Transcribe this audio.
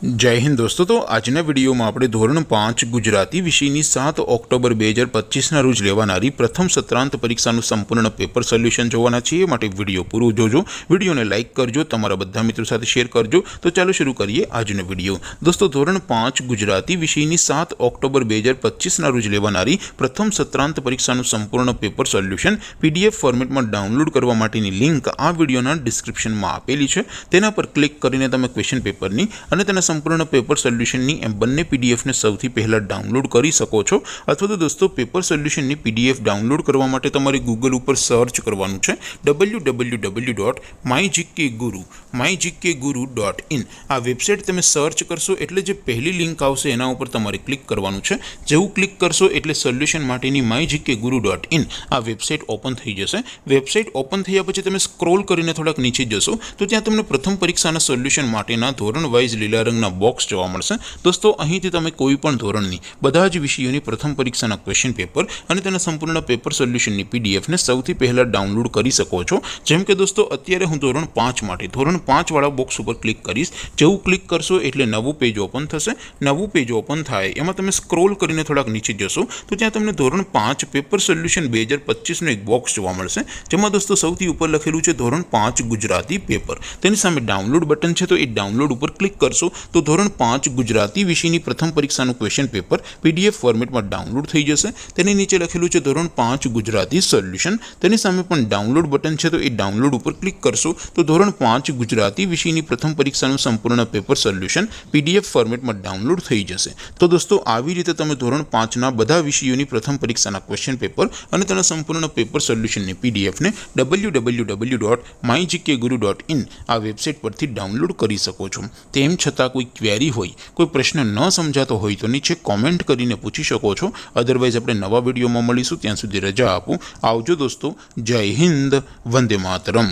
जय हिंद दोस्तों। तो आजना विडियो में આપણે ધોરણ 5 ગુજરાતી વિષયની 7 ઓક્ટોબર 2025 રોજ લેવાનારી પ્રથમ સત્રાંત પરીક્ષાનું સંપૂર્ણ પેપર સોલ્યુશન જોવાના છીએ। માટે વિડિયો પૂરો જોજો, વિડિયોને લાઈક કરજો, તમારા બધા મિત્રો સાથે શેર કરજો। તો ચાલો શરૂ કરીએ આજનો વિડિયો। દોસ્તો ધોરણ 5 ગુજરાતી વિષયની 7 ઓક્ટોબર 2025 રોજ લેવાનારી પ્રથમ સત્રાંત પરીક્ષાનું સંપૂર્ણ પેપર સોલ્યુશન પીડીએફ ફોર્મેટમાં ડાઉનલોડ કરવા માટેની લિંક આ વિડિયોના ડિસ્ક્રિપ્શનમાં આપેલી છે। તેના પર ક્લિક કરીને તમે ક્વેશ્ચન પેપરની અને તેના संपूर्ण पेपर सोल्यूशन बने पीडीएफ ने सौथी पहला डाउनलॉड कर सको छो। अथवा तो दोस्तों पेपर सोल्यूशन पीडीएफ डाउनलॉड करवा माटे तमारे गूगल पर सर्च करवानुं छे www.mygkguru.in। आ वेबसाइट तमे सर्च करशो एटले जे पहली लिंक आवशे एना उपर तमारे क्लिक करवानुं छे। जेवुं क्लिक करशो एटले सोल्यूशन माटेनी mygkguru.in आ वेबसाइट ओपन थई जशे। वेबसाइट ओपन थया पछी तमे स्क्रॉल करीने थोड़ाक नीचे जशो तो त्यां तमने प्रथम परीक्षाना सोल्यूशन माटेना धोरण वाइज लीला रंगना बॉक्स जोवा मळशे। दोस्तों અહીંથી તમે કોઈ પણ ધોરણની બધા જ વિષયોની પ્રથમ પરીક્ષાના ક્વેશ્ચન પેપર અને તેના સંપૂર્ણ પેપર સોલ્યુશનની પીડીએફ ને સૌથી પહેલા ડાઉનલોડ કરી શકો છો। જેમ કે દોસ્તો અત્યારે હું ધોરણ 5 માટે ધોરણ 5 વાળા બોક્સ ઉપર ક્લિક કરીશ। જેવું ક્લિક કરશો એટલે નવું પેજ ઓપન થશે। નવું પેજ ઓપન થાય એમાં તમે સ્ક્રોલ કરીને થોડાક નીચે જશો તો ત્યાં તમને ધોરણ 5 પેપર સોલ્યુશન 2025 નો એક બોક્સ જોવા મળશે। જેમાં દોસ્તો સૌથી ઉપર લખેલું છે ધોરણ 5 ગુજરાતી પેપર। તેની સામે ડાઉનલોડ બટન છે તો એ ડાઉનલોડ ઉપર ક્લિક કરશો तो धोरण 5 गुजराती विषयनी प्रथम परीक्षाનું क्वेश्चन पेपर पीडीएफ फॉर्मेटમાં डाउनलॉड થઈ જશે। તેની નીચે લખેલું છે ધોરણ 5 ગુજરાતી સોલ્યુશન। તેની સામે પણ ડાઉનલોડ બટન છે તો એ ડાઉનલોડ ઉપર ક્લિક કરશો તો ધોરણ 5 ગુજરાતી વિષયની પ્રથમ પરીક્ષાનું સંપૂર્ણ પેપર સોલ્યુશન પીડીએફ ફોર્મેટમાં ડાઉનલોડ થઈ જશે। તો દોસ્તો આવી રીતે તમે ધોરણ 5 ના બધા વિષયોની પ્રથમ પરીક્ષાના ક્વેશ્ચન પેપર અને તેના સંપૂર્ણ પેપર સોલ્યુશનની પીડીએફ ને www.mygkguru.in આ વેબસાઇટ પરથી ડાઉનલોડ કરી શકો છો। તેમ છતાં कोई क्वेरी होय, कोई प्रश्न न समझातो होय तो नीचे कॉमेंट करीने पूछी शको छो। अदरवाइज अपने नवा विडियो में मळीशुं, त्यां सुधी रजा आपो। आवजो दोस्तों। जय हिंद, वंदे मातरम।